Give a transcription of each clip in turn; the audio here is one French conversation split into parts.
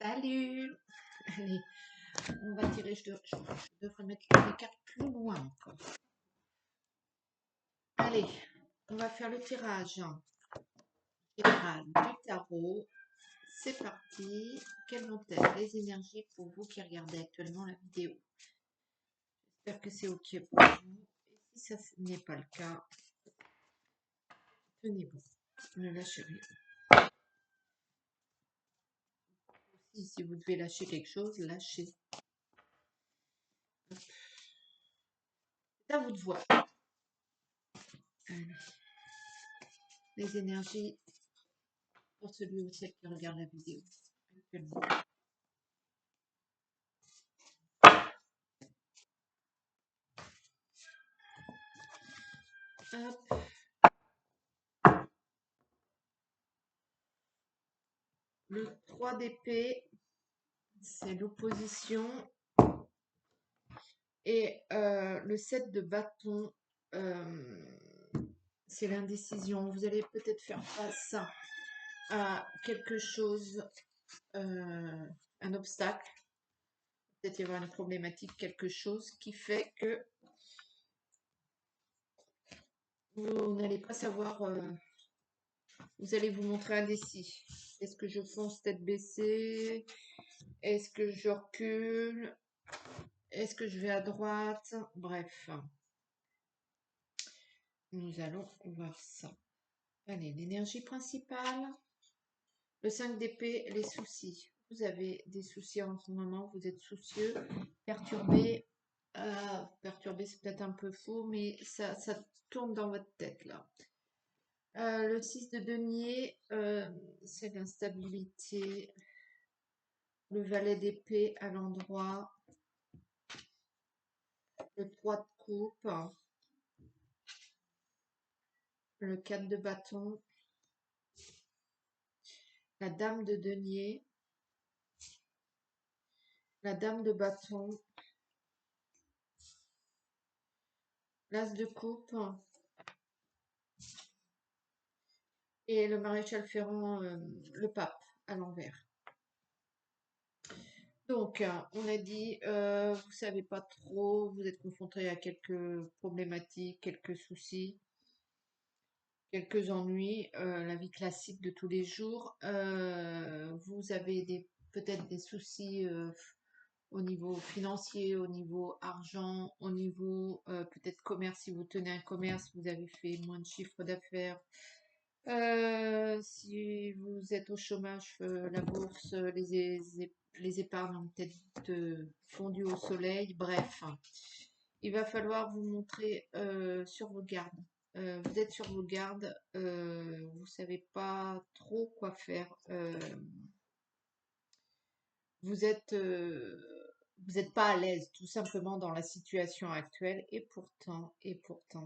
Salut! Allez, on va tirer. Je devrais mettre les cartes plus loin encore. Allez, on va faire le tirage général du tarot. C'est parti. Quelles vont être les énergies pour vous qui regardez actuellement la vidéo? J'espère que c'est OK pour vous. Et si ça n'est pas le cas, tenez-vous. Ne lâchez rien. Si vous devez lâcher quelque chose, lâchez. C'est à vous de voir. Allez. Les énergies pour celui ou celle qui regarde la vidéo actuellement. Hop. Le 3 d'épée, c'est l'opposition. Et le 7 de bâton, c'est l'indécision. Vous allez peut-être faire face à quelque chose, un obstacle. Peut-être y avoir une problématique, quelque chose qui fait que vous n'allez pas savoir, vous allez vous montrer indécis. Est-ce que je fonce tête baissée? Est-ce que je recule? Est-ce que je vais à droite? Bref, nous allons voir ça. Allez, l'énergie principale. Le 5 d'épée, les soucis. Vous avez des soucis en ce moment, vous êtes soucieux, perturbé. Perturbé, c'est peut-être un peu faux, mais ça tourne dans votre tête là. Le 6 de denier, c'est l'instabilité. Le valet d'épée à l'endroit. Le 3 de coupe. Le 4 de bâton. La dame de denier. La dame de bâton. L'as de coupe. Et le maréchal Ferrand, le pape à l'envers. Donc, on a dit, vous savez pas trop, vous êtes confronté à quelques problématiques, quelques soucis, quelques ennuis, la vie classique de tous les jours. Vous avez peut-être des soucis au niveau financier, au niveau argent, au niveau peut-être commerce. Si vous tenez un commerce, vous avez fait moins de chiffre d'affaires. Si vous êtes au chômage, la bourse, les épargnes ont peut-être fondu au soleil. Bref, il va falloir vous montrer sur vos gardes. Vous êtes sur vos gardes, vous savez pas trop quoi faire. Vous êtes pas à l'aise tout simplement dans la situation actuelle et pourtant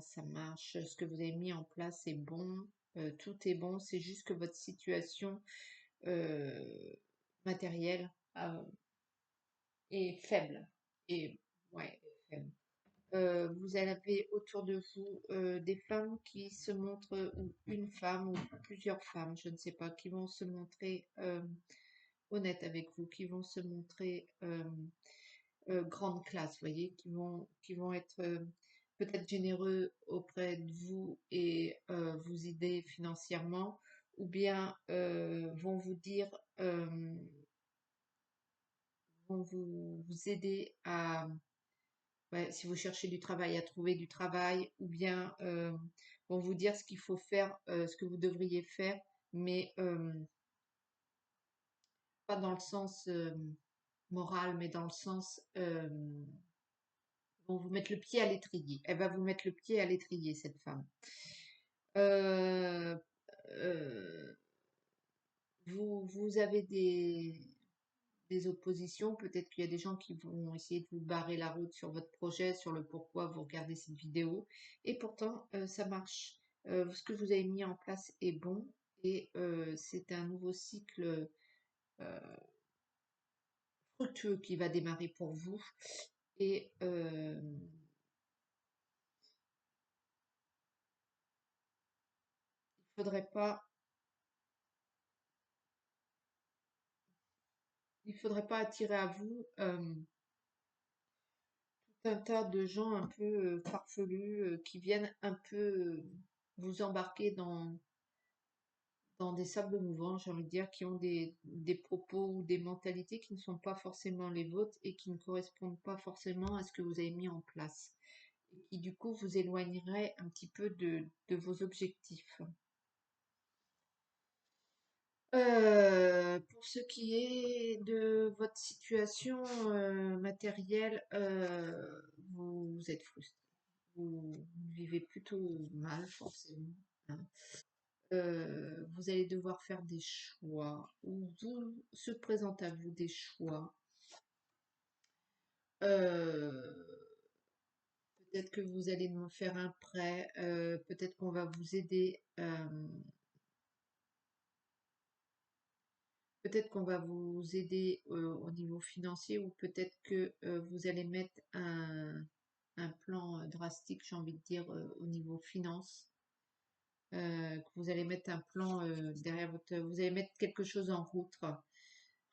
ça marche. Ce que vous avez mis en place est bon, tout est bon, c'est juste que votre situation matérielle est faible. Et ouais, faible. Vous avez autour de vous des femmes qui se montrent, ou une femme ou plusieurs femmes, je ne sais pas, qui vont se montrer honnêtes avec vous, qui vont se montrer grande classe, voyez, qui vont être peut-être généreux auprès de vous et vous aider financièrement, ou bien vont vous dire, vont vous aider à, ouais, si vous cherchez du travail, à trouver du travail, ou bien vont vous dire ce qu'il faut faire, ce que vous devriez faire, mais pas dans le sens moral, mais dans le sens vont vous mettre le pied à l'étrier. Elle va vous mettre le pied à l'étrier, cette femme. Euh, euh, vous avez des oppositions. Peut-être qu'il y a des gens qui vont essayer de vous barrer la route sur votre projet, sur le pourquoi vous regardez cette vidéo. Et pourtant, ça marche. Ce que vous avez mis en place est bon. Et c'est un nouveau cycle fructueux qui va démarrer pour vous. Et il faudrait pas il faudrait pas attirer à vous tout un tas de gens un peu farfelus qui viennent un peu vous embarquer dans des sables mouvants, j'ai envie de dire, qui ont des propos ou des mentalités qui ne sont pas forcément les vôtres et qui ne correspondent pas forcément à ce que vous avez mis en place. Et qui du coup vous éloignerait un petit peu de vos objectifs. Pour ce qui est de votre situation matérielle, vous êtes frustré. Vous vivez plutôt mal, forcément, hein. Vous allez devoir faire des choix, ou vous se présente à vous des choix. Euh, Peut-être que vous allez me faire un prêt, peut-être qu'on va vous aider. Peut-être qu'on va vous aider au niveau financier ou peut-être que vous allez mettre un plan drastique, j'ai envie de dire, au niveau finance. Que vous allez mettre un plan derrière votre... Vous allez mettre quelque chose en route.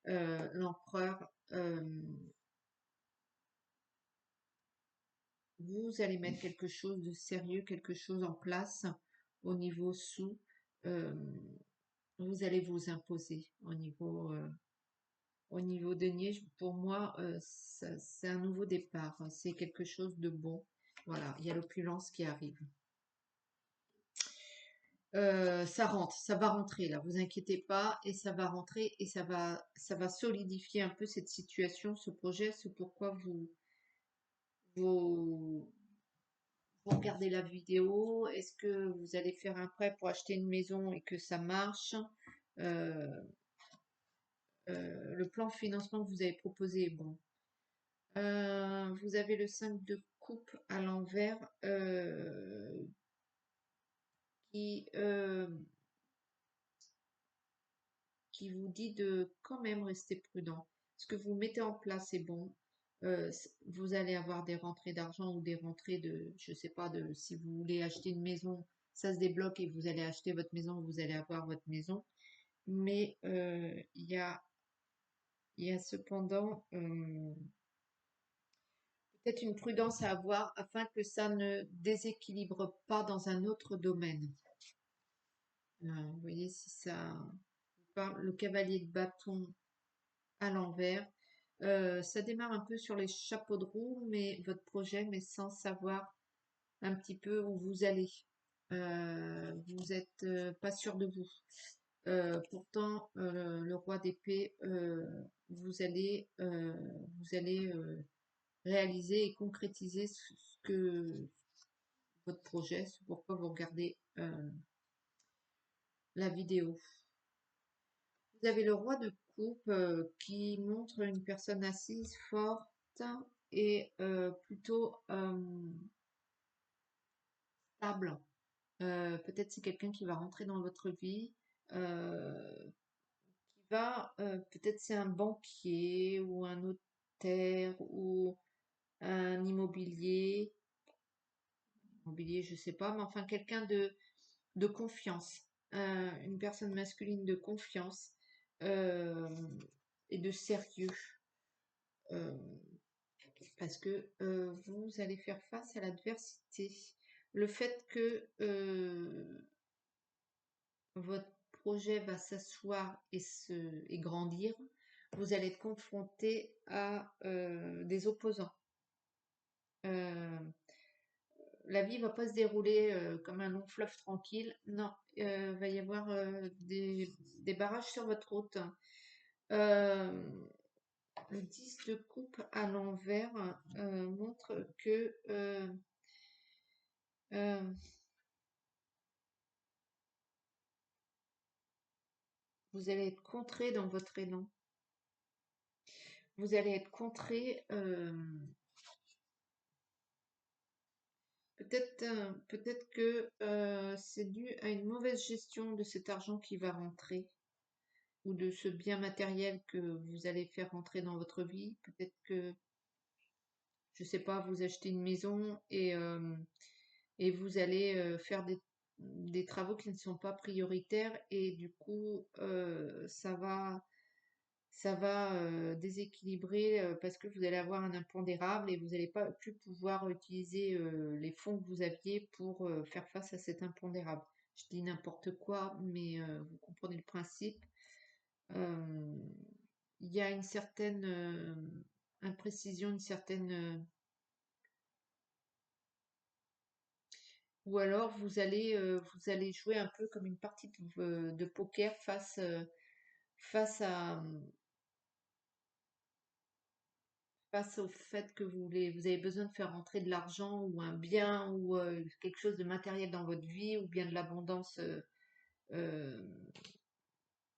L'empereur, vous allez mettre quelque chose de sérieux, quelque chose en place au niveau sous. Euh, Vous allez vous imposer au niveau denier, pour moi, c'est un nouveau départ, hein. C'est quelque chose de bon. Voilà, il y a l'opulence qui arrive. Ça rentre, ça va rentrer là, vous inquiétez pas, et ça va rentrer et ça va solidifier un peu cette situation, ce projet, ce pourquoi vous, vous regardez la vidéo. Est-ce que vous allez faire un prêt pour acheter une maison et que ça marche? Euh, le plan de financement que vous avez proposé est bon. Vous avez le 5 de coupe à l'envers qui, qui vous dit de quand même rester prudent. Ce que vous mettez en place est bon. Vous allez avoir des rentrées d'argent ou des rentrées de, je sais pas, de si vous voulez acheter une maison, ça se débloque et vous allez acheter votre maison, vous allez avoir votre maison. Mais il y a cependant peut-être une prudence à avoir afin que ça ne déséquilibre pas dans un autre domaine. Vous voyez si ça vous parle, le cavalier de bâton à l'envers. Ça démarre un peu sur les chapeaux de roue, mais votre projet, mais sans savoir un petit peu où vous allez. Vous n'êtes pas sûr de vous. Pourtant, le roi d'épée, vous allez réaliser et concrétiser ce que votre projet, c'est pourquoi vous regardez la vidéo. Vous avez le roi de coupe qui montre une personne assise, forte et plutôt stable. Peut-être c'est quelqu'un qui va rentrer dans votre vie, peut-être c'est un banquier ou un notaire ou un immobilier, je sais pas, mais enfin quelqu'un de confiance, une personne masculine de confiance euh, et de sérieux. euh, Parce que vous allez faire face à l'adversité. Le fait que votre projet va s'asseoir et grandir, vous allez être confronté à des opposants. Euh, la vie va pas se dérouler comme un long fleuve tranquille. Non, va y avoir des barrages sur votre route. Euh, le 10 de coupe à l'envers montre que euh, vous allez être contré dans votre élan. Vous allez être contré. Peut-être que c'est dû à une mauvaise gestion de cet argent qui va rentrer ou de ce bien matériel que vous allez faire rentrer dans votre vie. Peut-être que, je sais pas, vous achetez une maison et vous allez faire des travaux qui ne sont pas prioritaires et du coup, ça va déséquilibrer parce que vous allez avoir un impondérable et vous n'allez pas plus pouvoir utiliser les fonds que vous aviez pour faire face à cet impondérable. Je dis n'importe quoi, mais vous comprenez le principe. Euh, il y a une certaine imprécision, une certaine ou alors vous allez jouer un peu comme une partie de poker face à face au fait que vous avez besoin de faire rentrer de l'argent ou un bien ou quelque chose de matériel dans votre vie ou bien de l'abondance euh,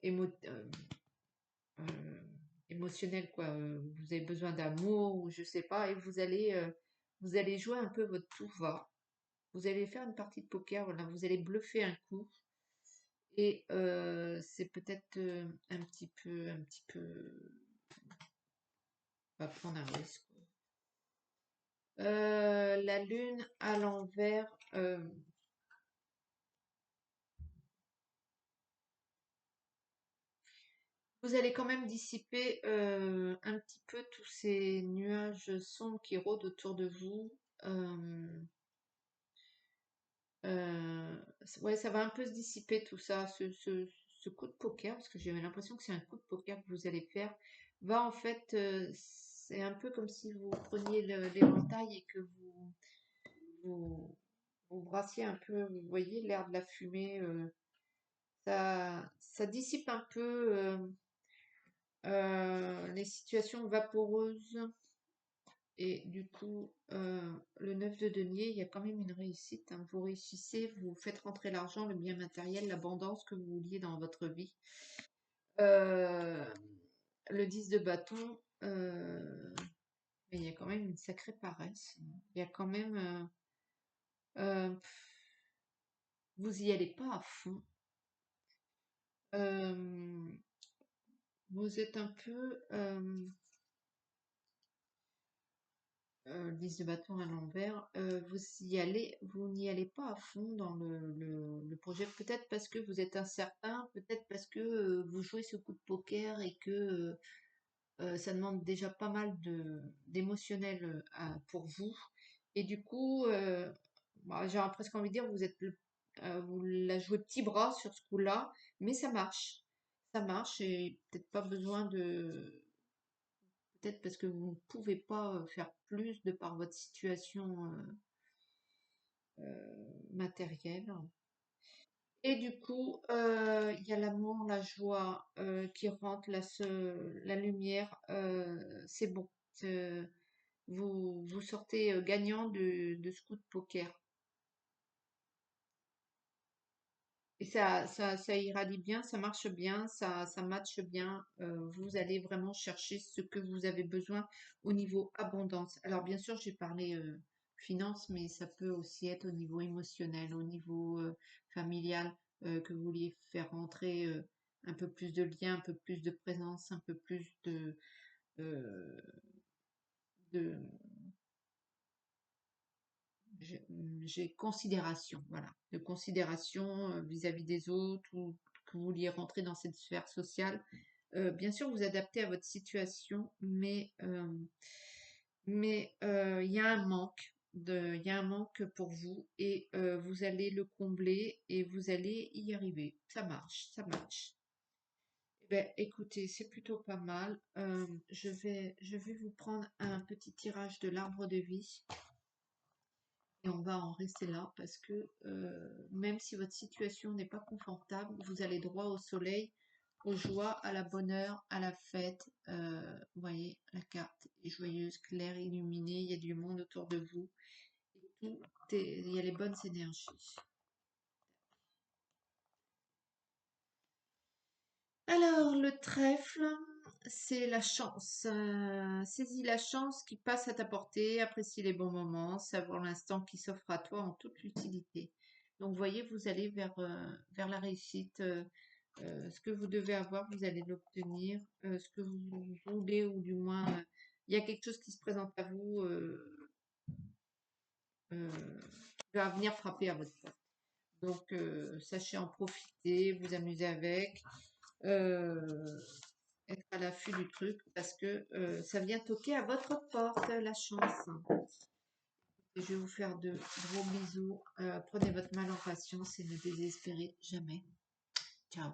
émo- euh, euh, émotionnelle quoi. Vous avez besoin d'amour ou je sais pas et vous allez jouer un peu votre tout va. Vous allez faire une partie de poker, voilà, vous allez bluffer un coup et c'est peut-être un petit peu, on va prendre un risque. La lune à l'envers. Vous allez quand même dissiper un petit peu tous ces nuages sombres qui rôdent autour de vous. Euh, ouais, ça va un peu se dissiper tout ça. Ce coup de poker, parce que j'ai l'impression que c'est un coup de poker que vous allez faire, va en fait, c'est un peu comme si vous preniez l'éventail et que vous, vous brassiez un peu, vous voyez l'air de la fumée. Ça dissipe un peu les situations vaporeuses. Et du coup, le 9 de denier, il y a quand même une réussite, hein. Vous réussissez, vous faites rentrer l'argent, le bien matériel, l'abondance que vous vouliez dans votre vie. Euh, le 10 de bâton, mais il y a quand même une sacrée paresse. Il y a quand même, euh, vous y allez pas à fond. Euh, vous êtes un peu, 10 de bâton à l'envers, vous n'y allez pas à fond dans le projet, peut-être parce que vous êtes incertain, peut-être parce que vous jouez ce coup de poker et que ça demande déjà pas mal d'émotionnel pour vous. Et du coup, bah, j'ai presque envie de dire, vous la jouez petit bras sur ce coup-là, mais ça marche. Ça marche et peut-être pas besoin de peut-être parce que vous ne pouvez pas faire plus de par votre situation matérielle. Et du coup, il y a l'amour, la joie qui rentre, la lumière, c'est bon. Euh, vous sortez gagnant de ce coup de poker. Et ça irradie bien, ça marche bien, ça matche bien. Vous allez vraiment chercher ce que vous avez besoin au niveau abondance. Alors bien sûr, j'ai parlé finance, mais ça peut aussi être au niveau émotionnel, au niveau familial, que vous vouliez faire rentrer un peu plus de lien, un peu plus de présence, un peu plus euh, de j'ai considération, voilà, de considération vis-à-vis des autres ou que vous vouliez rentrer dans cette sphère sociale. Bien sûr, vous adaptez à votre situation, mais il y a un manque il y a un manque pour vous et vous allez le combler et vous allez y arriver. Ça marche, ça marche. Eh ben, écoutez, c'est plutôt pas mal. Je vais vous prendre un petit tirage de l'arbre de vie. Et on va en rester là parce que même si votre situation n'est pas confortable, vous allez droit au soleil, aux joies, à la bonne heure, à la fête. Vous voyez, la carte est joyeuse, claire, illuminée, il y a du monde autour de vous. Et il y a les bonnes énergies. Alors, le trèfle, c'est la chance. Saisis la chance qui passe à ta portée, apprécie les bons moments, savure l'instant qui s'offre à toi en toute lucidité. Donc, vous voyez, vous allez vers la réussite. Ce que vous devez avoir, vous allez l'obtenir. Ce que vous voulez, ou du moins, il y a quelque chose qui se présente à vous, euh, va venir frapper à votre porte. Donc, sachez en profiter, vous amuser avec. euh, Être à la l'affût du truc parce que ça vient toquer à votre porte, la chance. Je vais vous faire de gros bisous. Prenez votre mal en patience et ne désespérez jamais. Ciao.